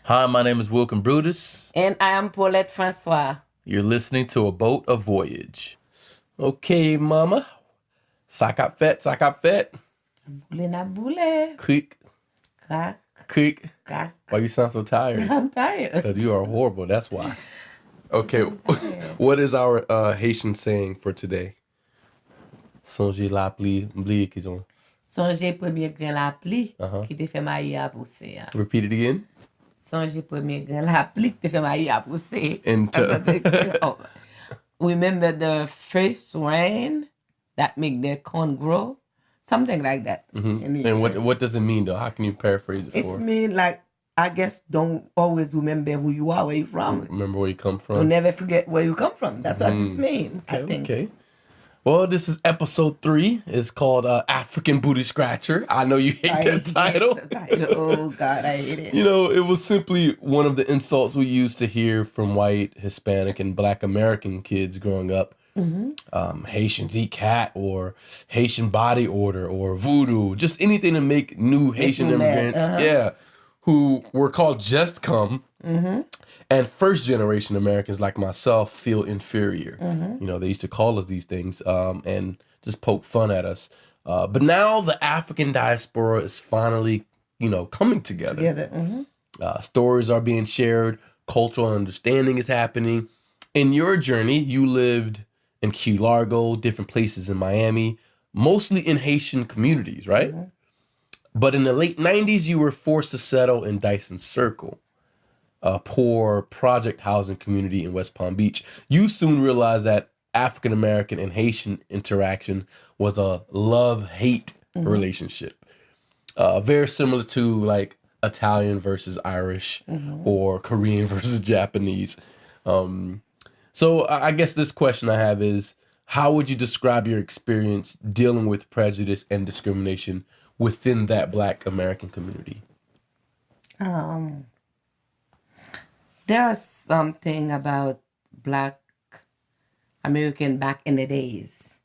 Hi, my name is Wilkin Brutus. And I am Paulette Francois. You're listening to A Boat, a Voyage. Okay, mama. Sakap fet, sakap fet. Boule na boule. Creek, Crack, creek. crack. Why you sound so tired? I'm tired. Because you are horrible, that's why. Okay, tired. what is our Haitian saying for today? Sonje, lapli, m'bliye ki jon. Sonje premier grand lapli qui te fait mayi a pousser. Repeat it again. Sonje premier grand lapli qui te fait mayi a pousser. Into Remember the first rain that make the corn grow? Something like that. And what does it mean though? How can you paraphrase it It's for? mean like, I guess, don't always remember who you are, where you from. Remember where you come from? Don't never forget where you come from. That's what it means, I think. Okay. Well, this is episode 3. It's called African Booty Scratcher. I know you hate that title. The title. Oh, God, I hate it. You know, it was simply one of the insults we used to hear from white, Hispanic, and Black American kids growing up. Haitians eat cat, or Haitian body odor, or voodoo, just anything to make new Haitian immigrants, who were called just come, and first generation Americans like myself feel inferior. You know, they used to call us these things and just poke fun at us. But now the African diaspora is finally, coming together. Stories are being shared. Cultural understanding is happening. In your journey, you lived in Key Largo, different places in Miami, mostly in Haitian communities, right? But in the late 90s, you were forced to settle in Dyson Circle, a poor project housing community in West Palm Beach. You soon realized that African American and Haitian interaction was a love-hate relationship, very similar to like Italian versus Irish or Korean versus Japanese. So I guess this question I have is, how would you describe your experience dealing with prejudice and discrimination within that Black American community? There's something about Black American back in the days.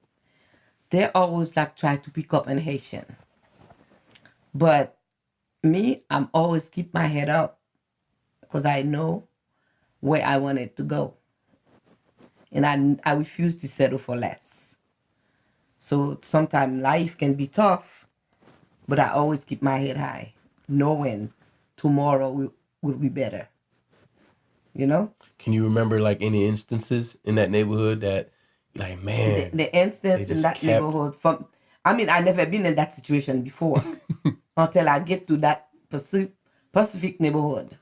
They always like try to pick up an Haitian. But me, I'm always keep my head up because I know where I wanted to go. And I refuse to settle for less. So sometimes life can be tough, but I always keep my head high, knowing tomorrow will be better. You know? Can you remember like any instances in that neighborhood that, like, man, the instance in that neighborhood I never been in that situation before until I get to that Pacific neighborhood.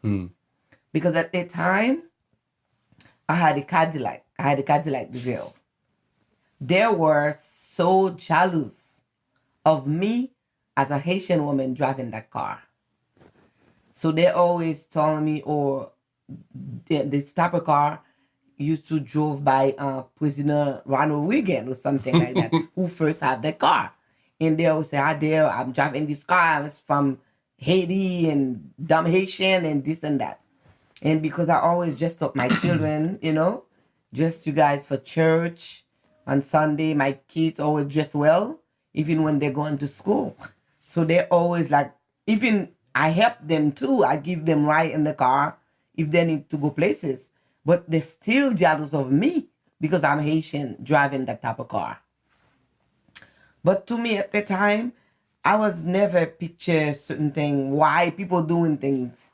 Because at the time, I had a Cadillac DeVille. They were so jealous of me as a Haitian woman driving that car. So they always telling me, or the stopper car used to drove by President Ronald Reagan or something like that, who first had the car. And they always say, I'm driving this car. I was from Haiti and dumb Haitian and this and that. And because I always dressed up my children, dress you guys for church on Sunday. My kids always dress well, even when they're going to school. So they're always like, even I help them too. I give them ride in the car if they need to go places. But they're still jealous of me because I'm Haitian driving that type of car. But to me at the time, I was never picture certain thing, why people doing things,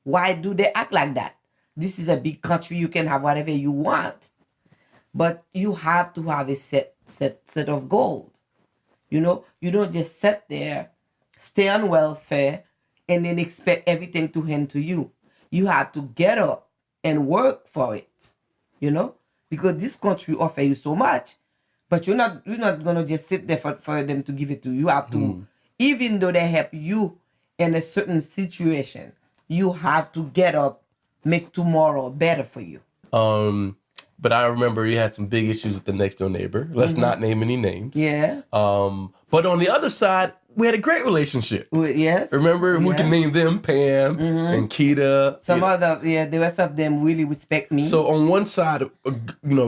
Why do they act like that? This is a big country. You can have whatever you want. But you have to have a set of goals. You don't just sit there, stay on welfare, and then expect everything to hand to you. You have to get up and work for it, because this country offer you so much, but you're not gonna just sit there for them to give it to you. You have to, even though they help you in a certain situation, you have to get up, make tomorrow better for you. But I remember you had some big issues with the next door neighbor. Let's not name any names. Yeah. But on the other side, we had a great relationship. Yes. Remember, we can name them Pam and Keita. The rest of them really respect me. So on one side,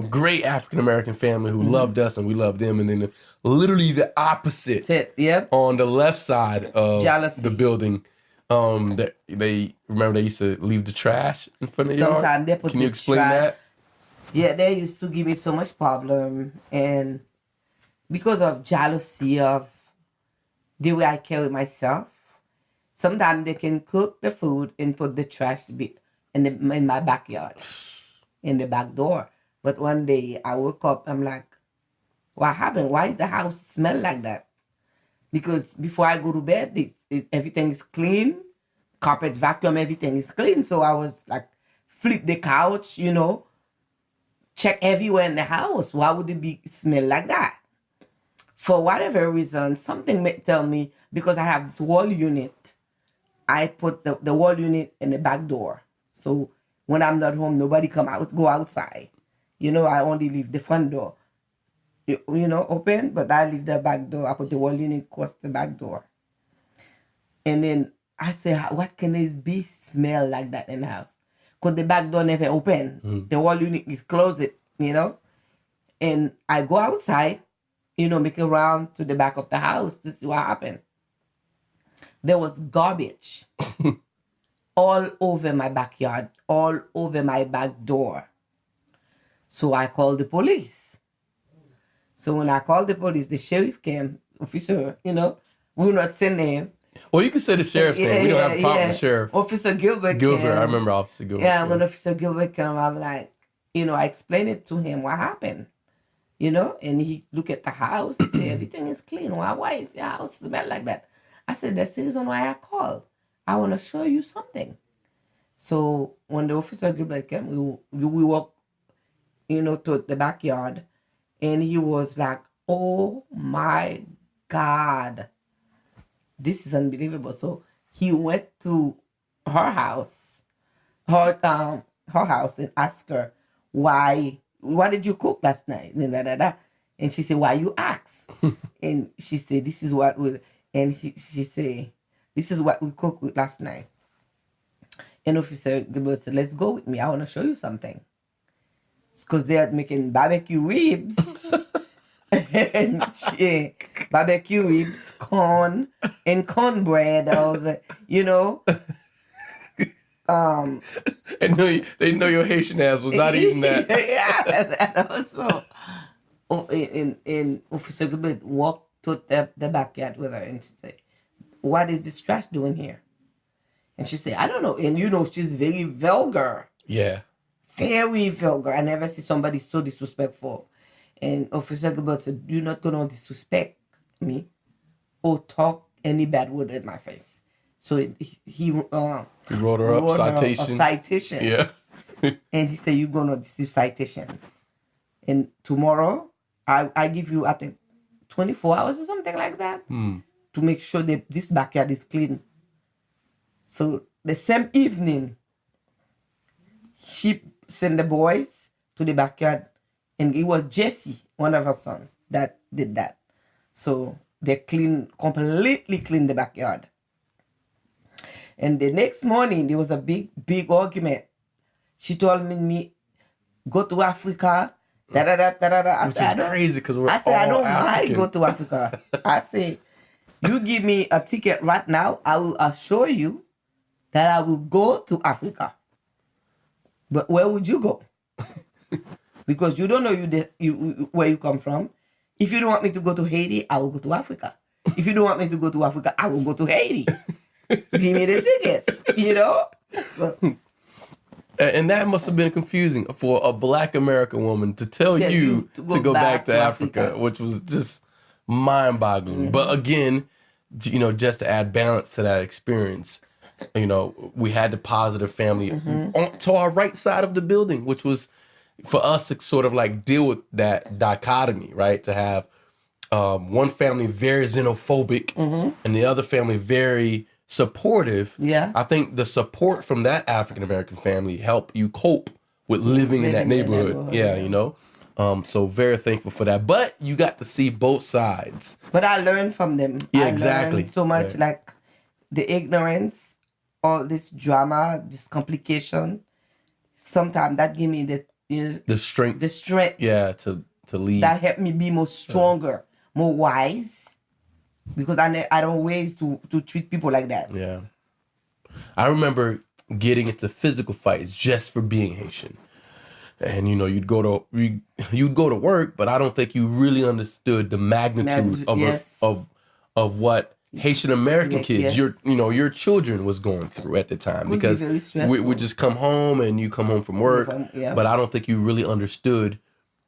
great African American family who loved us and we loved them, and then literally the opposite. Yep. On the left side of Jealousy. the building, They remember they used to leave the trash in front of the yard. Sometimes they put Can you the explain trash. that? Yeah, they used to give me so much problem, and because of jealousy of the way I carry myself, sometimes they can cook the food and put the trash in my backyard, in the back door. But one day I woke up, I'm like, what happened? Why is the house smell like that? Because before I go to bed, everything is clean, carpet vacuum, everything is clean. So I was like, flip the couch, check everywhere in the house. Why would it be smell like that? For whatever reason, something may tell me, because I have this wall unit, I put the wall unit in the back door. So when I'm not home, nobody go outside. I only leave the front door, open, but I leave the back door. I put the wall unit across the back door. And then I say, what can it be smell like that in the house? Because the back door never open. Mm. The wall unit is closed, And I go outside, make a round to the back of the house to see what happened. There was garbage all over my backyard, all over my back door. So I called the police. So when I called the police, the sheriff came, officer, we will not say name. Well, you can say the sheriff name. We don't have a problem with the sheriff. Officer Gilbert came. I remember Officer Gilbert. Yeah, when Officer Gilbert came, I'm like, I explained it to him what happened. And he looked at the house. He said, everything is clean. Why is the house smell like that? I said, that's the reason why I called. I want to show you something. So when the Officer Gilbert came, we walked, to the backyard. And he was like, oh my God, this is unbelievable. So he went to her house, and asked her, what did you cook last night? And she said, why you ask? And she said, this is what she said, this is what we cooked with last night. And Officer Gilbert said, let's go with me. I want to show you something. Because they're making barbecue ribs. And barbecue ribs, corn, and cornbread. I was like, they know your Haitian ass was not eating that. Yeah, also. And Officer Gilbert walked to the backyard with her, and she said, what is this trash doing here? And she said, I don't know. And she's very vulgar. Yeah. Very vulgar. I never see somebody so disrespectful. And Officer Gilbert said, you're not going to disrespect me or talk any bad word in my face. So he wrote her up, citation. A citation. Yeah. And he said, you're going to do citation. And tomorrow, I give you, I think, 24 hours or something like that to make sure that this backyard is clean. So the same evening, she sent the boys to the backyard, and it was Jesse, one of her sons, that did that. So they completely cleaned the backyard. And the next morning, there was a big argument. She told me, go to Africa, da-da-da. Which is crazy because we're all African. I don't mind go to Africa. I say, you give me a ticket right now, I will assure you that I will go to Africa. But where would you go? Because you don't know where you come from. If you don't want me to go to Haiti, I will go to Africa. If you don't want me to go to Africa, I will go to Haiti. So give me the ticket, So. And that must have been confusing for a Black American woman to tell you to go back to Africa, which was just mind-boggling. Mm-hmm. But again, just to add balance to that experience, we had the positive family to our right side of the building, which was for us to sort of like deal with that dichotomy, right? To have one family very xenophobic and the other family very supportive. Yeah. I think the support from that African American family helped you cope with living in that neighborhood. Yeah. So very thankful for that. But you got to see both sides. But I learned from them. Yeah, exactly. So much, like the ignorance, all this drama, this complication. Sometimes that gave me the strength. The strength. Yeah, to lead. That helped me be more stronger, more wise. Because I don't ways to treat people like that. Yeah. I remember getting into physical fights just for being Haitian. And you'd go to work, but I don't think you really understood the magnitude of what Haitian American kids, your children was going through at the time. Because we would just come home and you come home from work, but I don't think you really understood.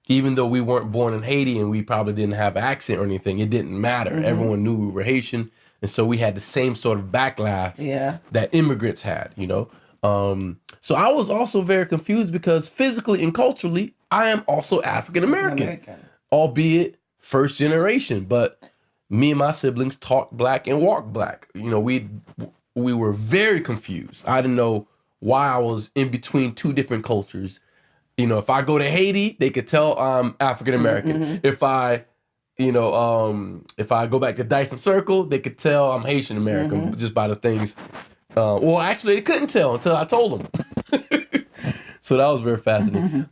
Even though we weren't born in Haiti and we probably didn't have an accent or anything, it didn't matter. Mm-hmm. Everyone knew we were Haitian, and so we had the same sort of backlash that immigrants had. So I was also very confused because physically and culturally, I am also African American, albeit first generation. But me and my siblings talk black and walk black. We were very confused. I didn't know why I was in between two different cultures. If I go to Haiti, they could tell I'm African American. Mm-hmm. If I go back to Dyson Circle, they could tell I'm Haitian American just by the things. Well, actually, they couldn't tell until I told them. So that was very fascinating.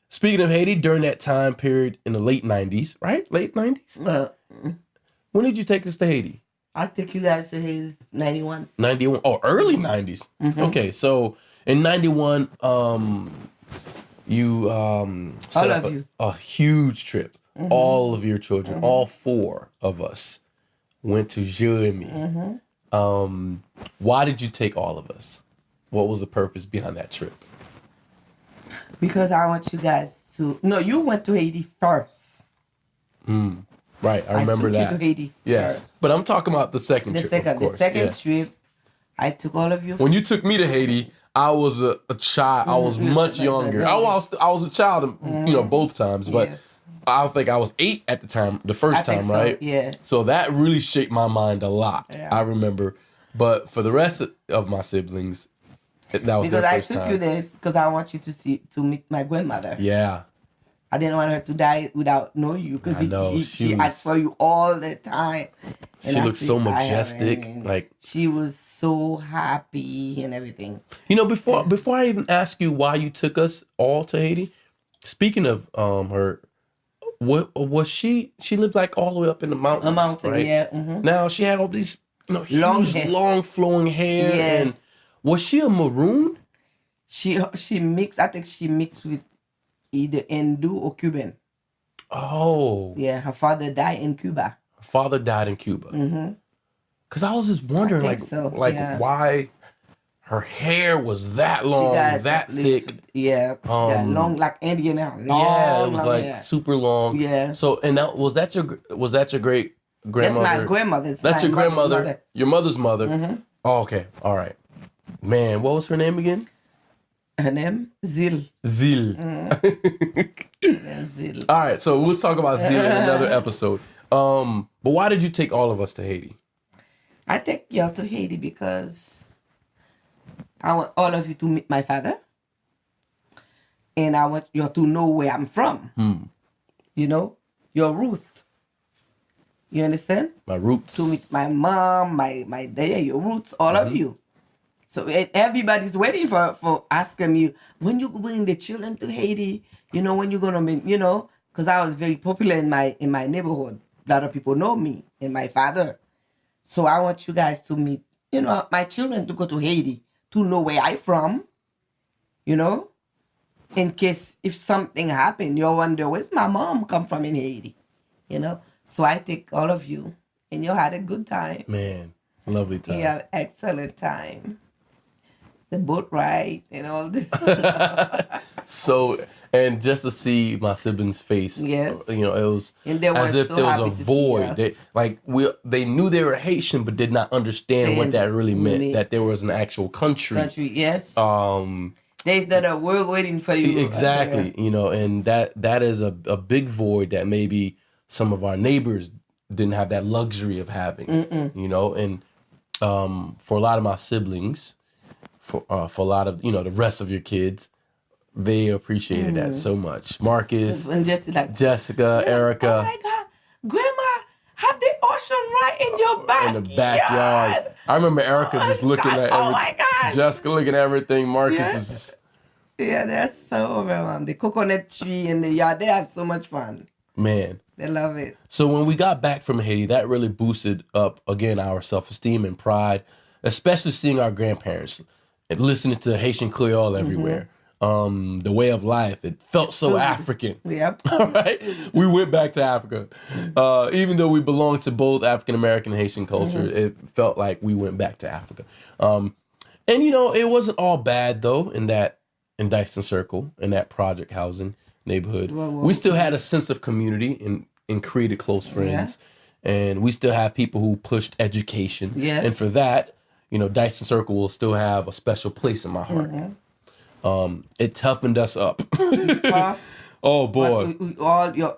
Speaking of Haiti, during that time period in the late 90s, right? Late 90s? When did you take us to Haiti? I take you guys to Haiti 91. 91? Oh, early 90s. Mm-hmm. Okay, so in 91, you set up a huge trip. Mm-hmm. All of your children, all 4 of us, went to Jérémie. Mm-hmm. Why did you take all of us? What was the purpose behind that trip? Because I want you guys to... No, you went to Haiti first. Right, I remember that. I took you to Haiti first. But I'm talking about the second trip, of course. The second trip, I took all of you. When you took me to Haiti, I was a child. I was much younger. I was a child, both times. But I think I was 8 at the time, the first time, right? Yeah. So that really shaped my mind a lot. Yeah. I remember. But for the rest of my siblings, that was their first time. Because I took you there because I want you to meet my grandmother. Yeah. I didn't want her to die without knowing you because she asked for you all the time. And she looked so majestic. She was so happy and everything. Before I even ask you why you took us all to Haiti, speaking of her, what was she lived like all the way up in the mountains. A mountain, right? Yeah. Mm-hmm. Now she had all these long flowing hair. Yeah. And was she a maroon? She mixed. I think she mixed with either Hindu or Cuban. Oh. Yeah, her father died in Cuba. Mm-hmm. Because I was just wondering, why her hair was that long, that thick. Yeah, she got long like Indian hair. It was hair. Super long. Yeah. So, and was that your great grandmother? That's my grandmother. That's your grandmother. Your mother's mother. Mm-hmm. Oh, okay. All right. Man, what was her name again? Her name? Zil. Zil. All right, so we'll talk about Zil in another episode. But why did you take all of us to Haiti? I take y'all to Haiti because I want all of you to meet my father. And I want you to know where I'm from. Your roots. You understand? My roots. To meet my mom, my dad, your roots, all of you. So everybody's waiting for asking me, when you bring the children to Haiti, when you're going to be, because I was very popular in my neighborhood. A lot of people know me and my father. So I want you guys to meet, my children to go to Haiti, to know where I'm from, in case if something happened, you'll wonder, where's my mom come from in Haiti, So I take all of you and you had a good time. Man, lovely time. Yeah, excellent time. The boat ride and all this. So, and just to see my siblings' face, it was as if there was a void. They knew they were Haitian, but did not understand what that really meant. That there was an actual country. Yes. There's that a world waiting for you. Exactly. And that is a big void that maybe some of our neighbors didn't have that luxury of having. And for a lot of my siblings. For a lot of the rest of your kids, they appreciated that so much. Marcus, and Jessica, Erica. Oh my God, Grandma, have the ocean right in your backyard. In the backyard. I remember Erica just looking at everything. Oh my God. Jessica looking at everything. Marcus was just. Yeah, that's so overwhelming. The coconut tree in the yard, they have so much fun. Man. They love it. So when we got back from Haiti, that really boosted up again our self-esteem and pride. especially seeing our grandparents and listening to Haitian Creole everywhere. The way of life, it felt so African. Yep. All right. We went back to Africa. Even though we belong to both African American and Haitian culture, it felt like we went back to Africa. And you know, it wasn't all bad though in Dyson Circle, in that project housing neighborhood. We still had a sense of community and created close friends. And we still have people who pushed education. Yes. And for that, you know, Dyson Circle will still have a special place in my heart. It toughened us up. Tough. Oh boy.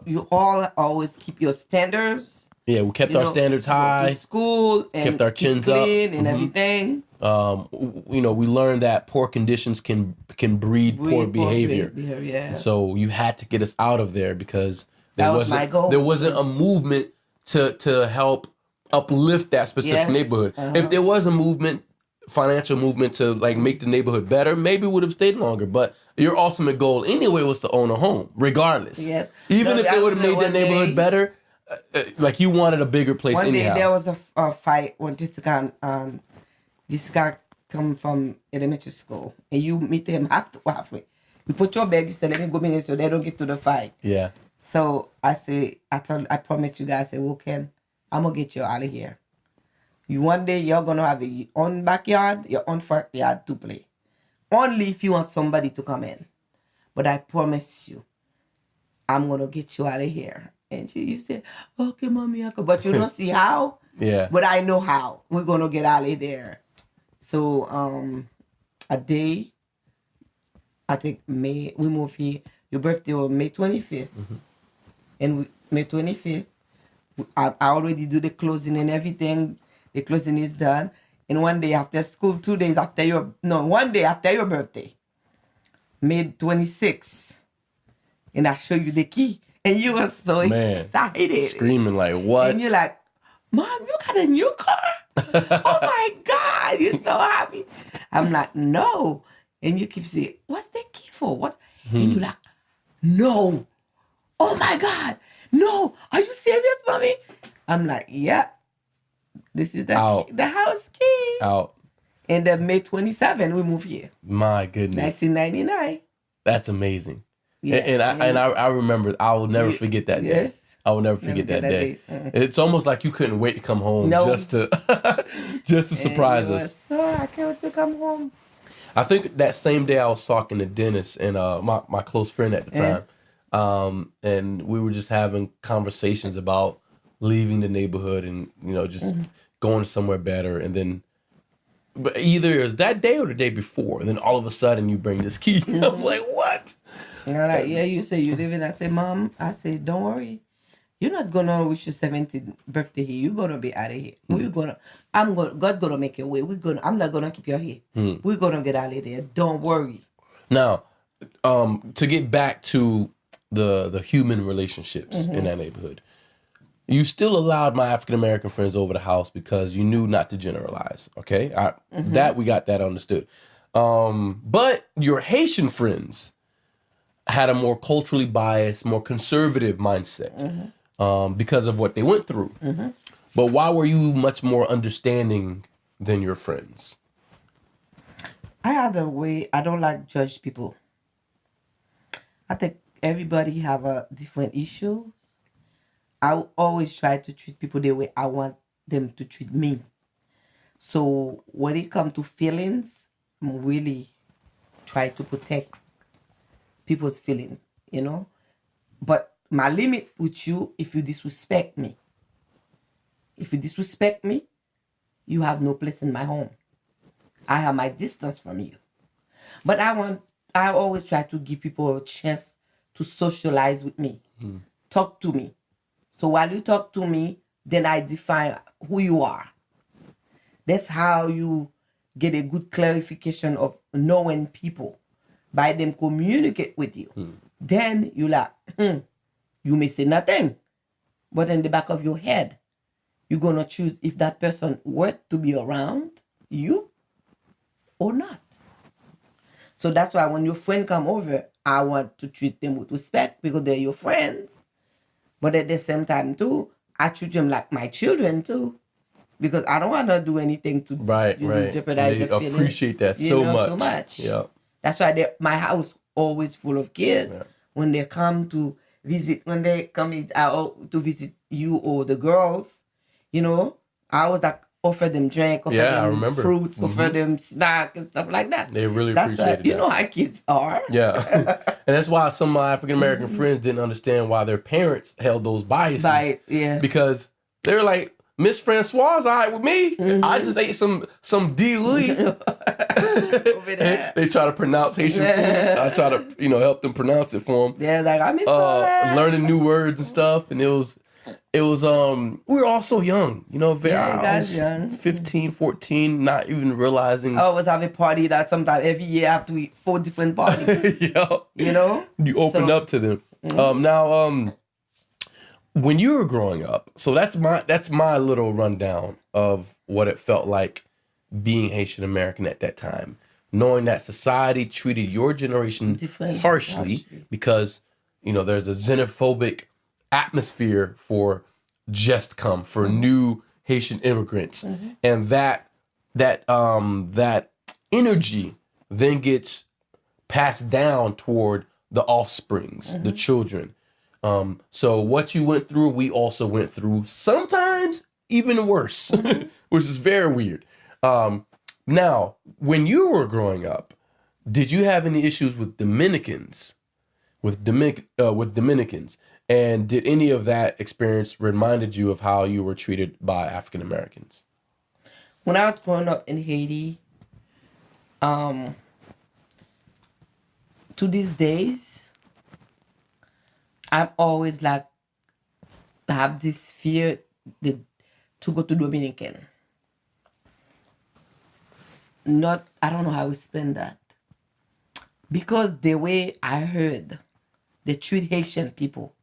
You all always keep your standards. Yeah, we kept our standards high. To school and kept our chins clean up and everything. You know, we learned that poor conditions can breed poor behavior. Yeah. So you had to get us out of there because That was my goal. there wasn't a movement to help uplift that specific neighborhood. If there was a movement, financial movement to like make the neighborhood better, maybe would have stayed longer. But your ultimate goal anyway was to own a home, regardless. Yes. Even if they would have made that neighborhood better, like you wanted a bigger place anyhow. One day there was a fight when this guy come from elementary school and you meet him halfway. You put your bag, you say, let me go in so they don't get to the fight. Yeah. So I promise you guys, I say, well, Ken, I'm going to get you out of here. One day you're going to have your own backyard, your own front yard to play. Only if you want somebody to come in. But I promise you, I'm going to get you out of here. And you said, okay, mommy, but you don't see how? Yeah. But I know how. We're going to get out of there. So a day, I think we moved here. Your birthday was May 25th. And May 25th, I already do the closing and everything. The closing is done. And one day after school, 2 days after one day after your birthday, May 26th, and I show you the key. And you were so excited. Screaming like, what? And you're like, Mom, you got a new car? Oh my God, you're so happy. I'm like, no. And you keep saying, what's the key for? What? And you're like, no. Oh my God. No. Are you serious, mommy? I'm like, yeah. This is the house key. Out. And then May 27, we move here. My goodness. 1999. That's amazing. Yeah. And I remember, I will never forget that day. Yes. I will never forget that day. It's almost like you couldn't wait to come home just to surprise us. I can't wait to come home. I think that same day I was talking to Dennis and my close friend at the time. And we were just having conversations about leaving the neighborhood and, you know, just going somewhere better. And then, but either it was that day or the day before. And then all of a sudden you bring this key. I'm like, what? And I'm like, yeah, you say you live in. I say, Mom, don't worry. You're not gonna reach your 17th birthday here. You're gonna be out of here. God gonna make a way. I'm not gonna keep you here. We're gonna get out of there. Don't worry. Now, to get back to the human relationships in that neighborhood, you still allowed my African American friends over the house because you knew not to generalize. Okay, that we got that understood. But your Haitian friends had a more culturally biased, more conservative mindset because of what they went through. But why were you much more understanding than your friends? I had a way. I don't like judge people. I think everybody have a different issues. I always try to treat people the way I want them to treat me. So when it comes to feelings, I'm really try to protect people's feelings, you know. But my limit with you, if you disrespect me. If you disrespect me, you have no place in my home. I have my distance from you. But I always try to give people a chance to socialize with me. Talk to me. So while you talk to me, then I define who you are. That's how you get a good clarification of knowing people. By them communicate with you. Then you like, you may say nothing. But in the back of your head, you're going to choose if that person worth to be around you or not. So that's why when your friend come over, I want to treat them with respect because they're your friends. But at the same time, too, I treat them like my children, too. because I don't want to do anything to jeopardize the feeling. Appreciate that so much. Yeah. That's why my house always full of kids. Yeah. When they come to visit, to visit you or the girls, you know, I always like offer them drink, offer them fruits, offer them snack and stuff like that. They really appreciate that. You know how kids are. Yeah. And that's why some of my African American friends didn't understand why their parents held those biases. Because they're like, Miss Francoise, all right with me. I just ate some D-Lee. Over there. They try to pronounce Haitian foods. I try to, help them pronounce it for them. Yeah, like I miss Paulette. Learning new words and stuff. And it was we were all so young, I was young. 15, 14, not even realizing. I always have a party that sometimes every year I have to eat 4 different parties. You open up to them. Now, when you were growing up, so that's my little rundown of what it felt like being Haitian American at that time, knowing that society treated your generation harshly because there's a xenophobic atmosphere for new Haitian immigrants, and that energy then gets passed down toward the offsprings, the children. So what you went through, we also went through, sometimes even worse, which is very weird. Now, when you were growing up, did you have any issues with Dominicans? And did any of that experience reminded you of how you were treated by African Americans? When I was growing up in Haiti, to these days, I'm always like have this fear to go to Dominican. I don't know how to explain that. Because the way I heard they treat Haitian people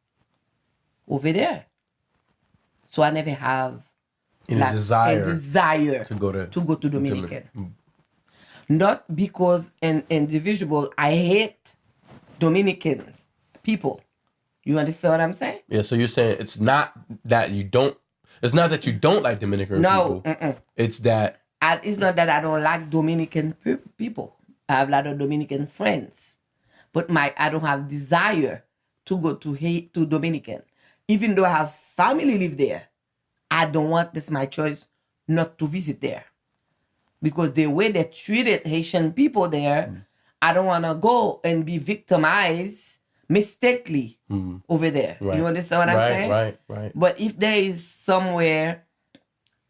over there. So I never have a desire to go to Dominican. Not because an individual, I hate Dominicans people. You understand what I'm saying? Yeah, so you're saying it's not that you don't like Dominican people. It's that it's not that I don't like Dominican people. I have a lot of Dominican friends. But I don't have desire to go to Dominican. Even though I have family live there, I don't want this my choice not to visit there. Because the way they treated Haitian people there, I don't want to go and be victimized mistakenly over there. Right. You understand what I'm saying? Right. But if there is somewhere,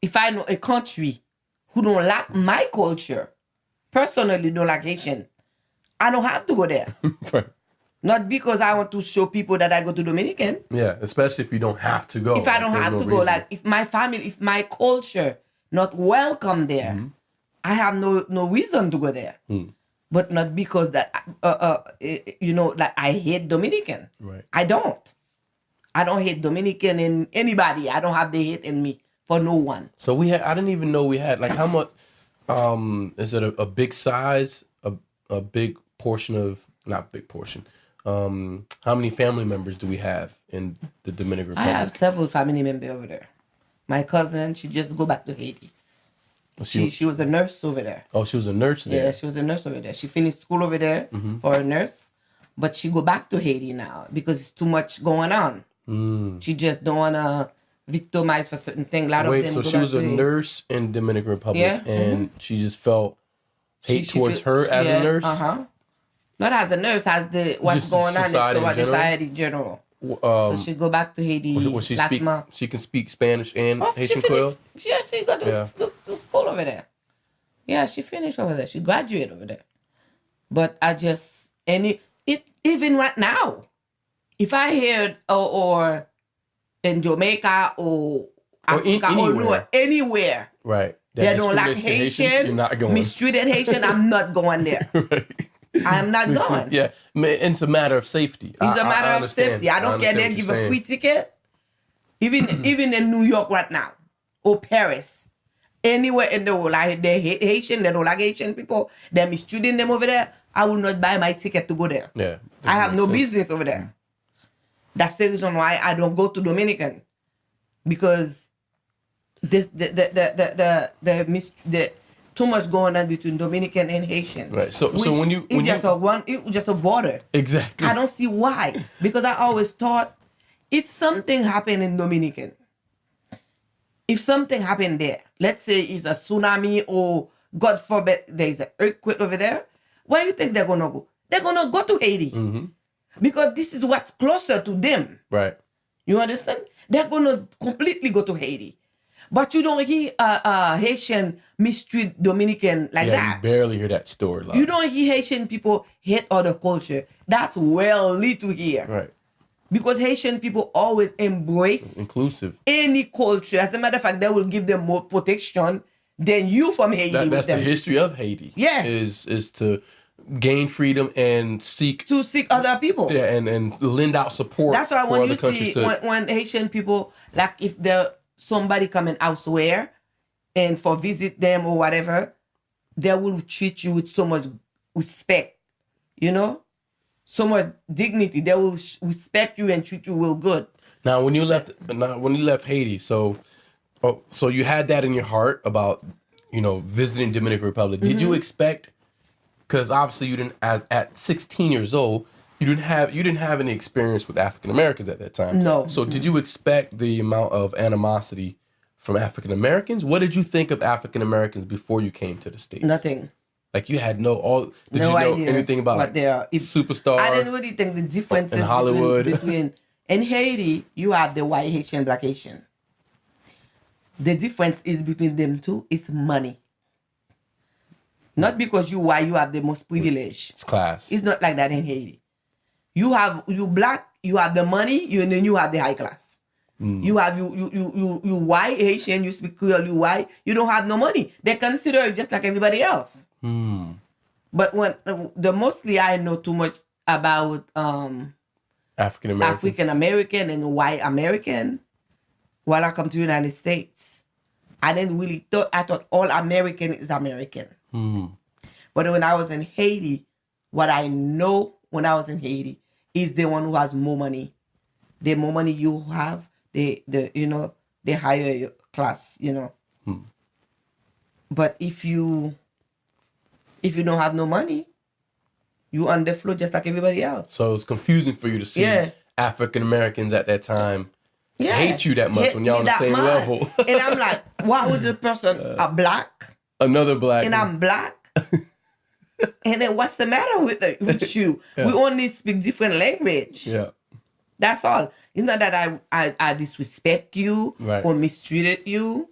if I know a country who don't like my culture, personally don't like Haitian, I don't have to go there. Right. Not because I want to show people that I go to Dominican. Yeah, especially if you don't have to go. If I don't have to go, like if my family, if my culture not welcome there, I have no reason to go there. But not because that that I hate Dominican. Right. I don't hate Dominican in anybody. I don't have the hate in me for no one. So I didn't even know we had, like, how much is it a big size, a big portion of, not big portion. How many family members do we have in the Dominican Republic? I have several family members over there. My cousin, she just go back to Haiti. She was a nurse over there. Oh, she was a nurse there? Yeah, she was a nurse over there. She finished school over there for a nurse, but she go back to Haiti now because it's too much going on. She just don't want to victimize for certain things. So she was a nurse in Dominican Republic, and she just felt hate towards her as a nurse? Not as a nurse, as what's going on in society in general. So she go back to Haiti last month. She can speak Spanish and Haitian Creole? Yeah, she got to school over there. Yeah, she finished over there. She graduated over there. But even right now, if I heard or in Jamaica or Africa or anywhere, right, they don't like Haitian, mistreated Haitian, I'm not going there. Right. I am not going. Yeah, it's a matter of safety. It's a matter of safety. I don't care. They give a free ticket. Even in New York right now, or Paris, anywhere in the world, they hate Haitian. They don't like Haitian people. They're mistreating them over there. I will not buy my ticket to go there. Yeah, I have no business over there. That's the reason why I don't go to Dominican, because the too much going on between Dominican and Haitian. Right. So when you it was just a border. Exactly. I don't see why, because I always thought if something happened in Dominican, if something happened there, let's say it's a tsunami or God forbid there's an earthquake over there, where do you think they're gonna go? They're gonna go to Haiti because this is what's closer to them. Right. You understand? They're gonna completely go to Haiti. But you don't hear Haitian mistreat Dominican like that. You barely hear that storyline. You don't hear Haitian people hate other culture. That's rarely to hear. Right. Because Haitian people always embrace inclusive any culture. As a matter of fact, they will give them more protection than you from Haiti. That's the history of Haiti. Yes. Is to gain freedom and seek other people. Yeah, and lend out support. That's why when you see when Haitian people, like if they're somebody coming elsewhere and for visit them or whatever, they will treat you with so much respect, you know, so much dignity. They will respect you and treat you real good. Now, when you left Haiti, so you had that in your heart about, visiting Dominican Republic. Did you expect? Because obviously you didn't at 16 years old. You didn't have any experience with African Americans at that time. No. So did you expect the amount of animosity from African Americans? What did you think of African Americans before you came to the States? Nothing. Like you had no idea anything about what they are. Superstars? I didn't really think the differences in Hollywood. between in Haiti, you have the white Haitian, black Haitian. The difference is between them two is money. Not because you white, you have the most privilege. It's class. It's not like that in Haiti. You black, you have the money, and then you have the high class. You have you white Haitian, you speak Creole, you white, you don't have no money. They consider you just like everybody else. But when the mostly I know too much about African American and white American when I come to the United States. I didn't really I thought all American is American. But when I was in Haiti, what I know when I was in Haiti is the one who has more money. The more money you have, the higher your class, But if you don't have no money, you on the floor just like everybody else. So it's confusing for you to see African Americans at that time hate you that much when y'all on the same level. And I'm like, why would this person a black? Another black. And I'm black. And then what's the matter with you? We only speak different language. Yeah. That's all. It's not that I disrespect you or mistreated you.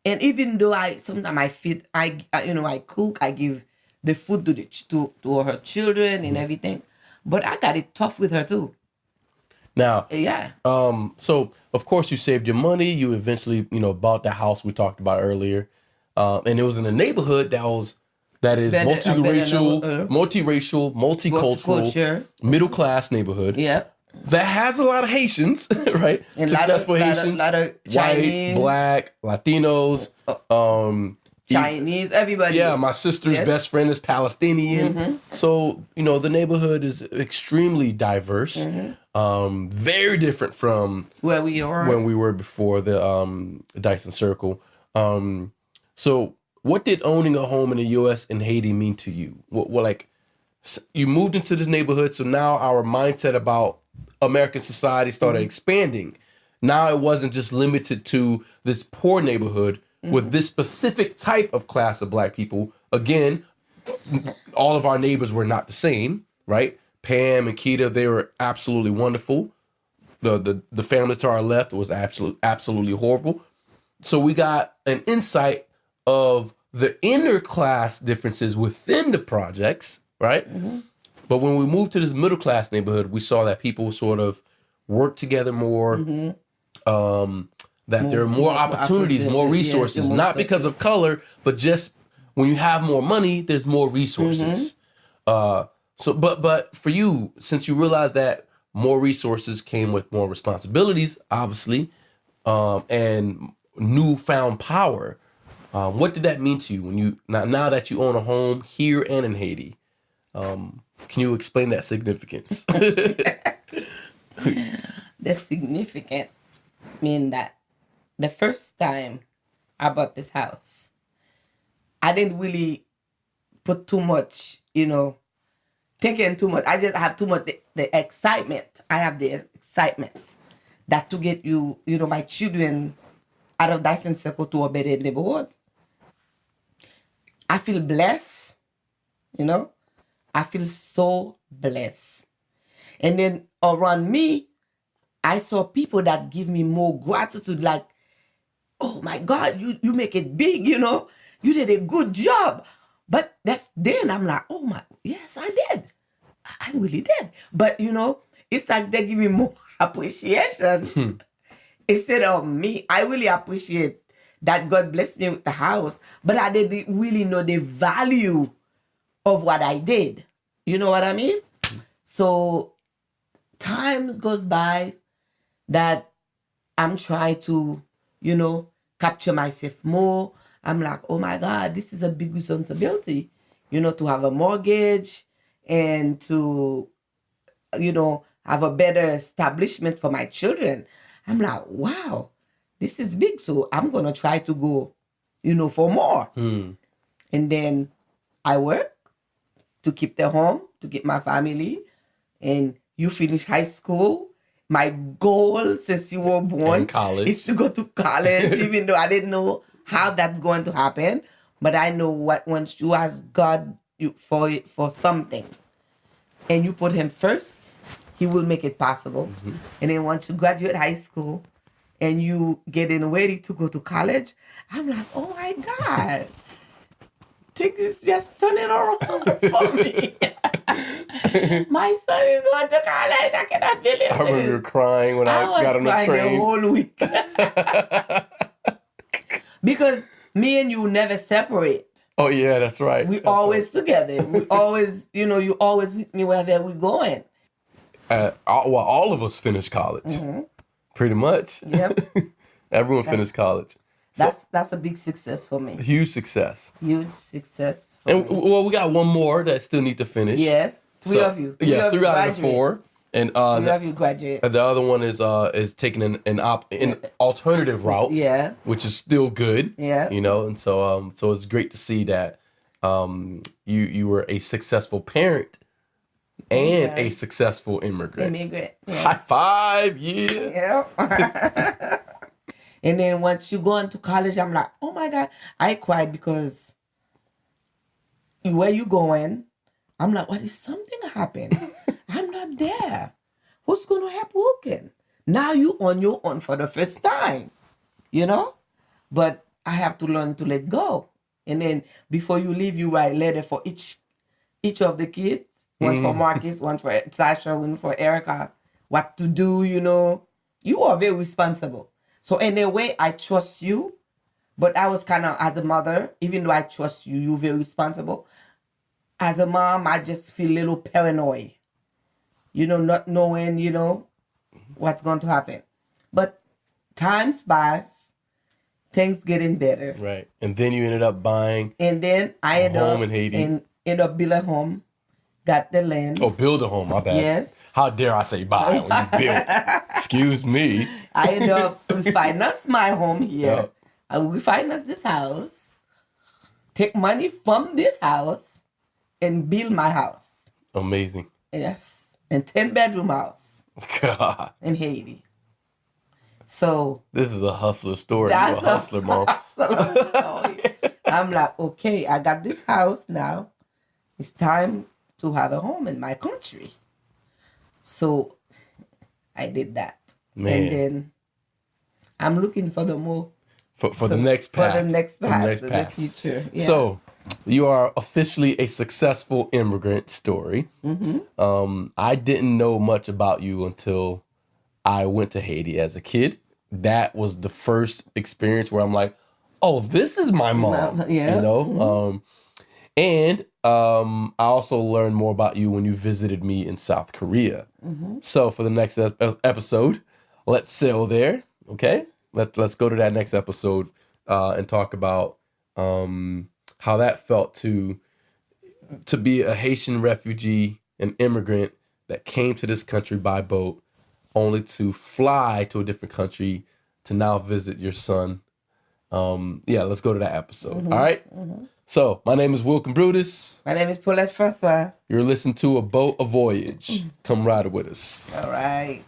And even though sometimes I cook, I give the food to her children and everything. But I got it tough with her too. Now, yeah. So of course you saved your money. You eventually, bought the house we talked about earlier, and it was in a neighborhood that is multiracial, multicultural, middle class neighborhood. Yeah. That has a lot of Haitians, right? And Successful Haitians, lot of Chinese, whites, black, Latinos, Chinese, everybody. Yeah, my sister's best friend is Palestinian. So, the neighborhood is extremely diverse. Very different from where we are when we were before the Dyson Circle. So what did owning a home in the U.S. and Haiti mean to you? What you moved into this neighborhood, so now our mindset about American society started expanding. Now it wasn't just limited to this poor neighborhood with this specific type of class of black people. Again, all of our neighbors were not the same, right? Pam and Keita, they were absolutely wonderful. The family to our left was absolutely horrible. So we got an insight of the inner class differences within the projects, right? But when we moved to this middle class neighborhood, we saw that people sort of work together more, that there are more opportunities, more resources, not because of color, but just when you have more money, there's more resources. But for you, since you realized that more resources came with more responsibilities, obviously, and newfound power, what did that mean to you when you now that you own a home here and in Haiti? Can you explain that significance? The significant mean that the first time I bought this house. I didn't really put too much, thinking too much. I just have too much the excitement. I have the excitement that to get my children out of Dyson Circle to a better neighborhood. I feel blessed, I feel so blessed. And then around me, I saw people that give me more gratitude, like, oh my God, you make it big, you did a good job. But then I'm like, oh my, yes, I did. I really did. But it's like they give me more appreciation instead of me. I really appreciate that God blessed me with the house, but I didn't really know the value of what I did. You know what I mean? So times goes by that I'm trying to, capture myself more. I'm like, oh my God, this is a big responsibility, to have a mortgage and to, have a better establishment for my children. I'm like, wow, this is big. So I'm going to try to go, for more. And then I work to keep the home, to keep my family. And you finish high school. My goal since you were born is to go to college, even though I didn't know how that's going to happen. But I know what once you ask God for something and you put him first, he will make it possible. And then once you graduate high school and you getting ready to go to college, I'm like, oh my God, things is just turning around for me. My son is going to college. I cannot believe it. I remember you were crying when I got on the train. The whole week. Because me and you never separate. Oh yeah, that's right. We always together. We always, you always with me wherever we're going. All of us finished college. Pretty much. Yep. Everyone finished college. That's a big success for me. Huge success. Huge success for me. Well, we got one more that still need to finish. Yes. Three of you. Three out of the four. And three of you graduate. The other one is taking an alternative route. Yeah. Which is still good. Yeah. And so it's great to see that you were a successful parent and a successful immigrant. Yes. High five, yeah. Yeah. And then once you go into college, I'm like, oh my God, I cried because where you going? I'm like, what if something happened? I'm not there. Who's going to help working? Now you on your own for the first time, But I have to learn to let go. And then before you leave, you write letter for each of the kids. One for Marcus, one for Sasha, one for Erica. What to do, You are very responsible. So in a way, I trust you. But I was kind of, as a mother, even though I trust you, you're very responsible. As a mom, I just feel a little paranoid. Not knowing, what's going to happen. But times pass, things getting better. Right. And then you ended up buying and then I ended home in Haiti. And end up building a home, got the land. Oh, build a home, my bad. Yes. How dare I say buy when you built? Excuse me. I ended up refinance my home here. Yep. I refinance this house, take money from this house, and build my house. Amazing. Yes. And 10-bedroom house. God. In Haiti. So. This is a hustler story. You're a hustler, Mom. Hustler story. I'm like, okay, I got this house now. It's time to have a home in my country. So I did that. Man. And then I'm looking for the more. For the next path. For the next path. For the future. Yeah. So you are officially a successful immigrant story. I didn't know much about you until I went to Haiti as a kid. That was the first experience where I'm like, oh, this is my mom. Yeah. And I also learned more about you when you visited me in South Korea. So for the next episode, let's sail there. Okay. Let's go to that next episode and talk about how that felt to be a Haitian refugee, an immigrant that came to this country by boat, only to fly to a different country to now visit your son Yeah, let's go to that episode. All right. So my name is Wilkin Brutus. My name is Paulette Francois. You're listening to A Voyage. Come ride with us. All right.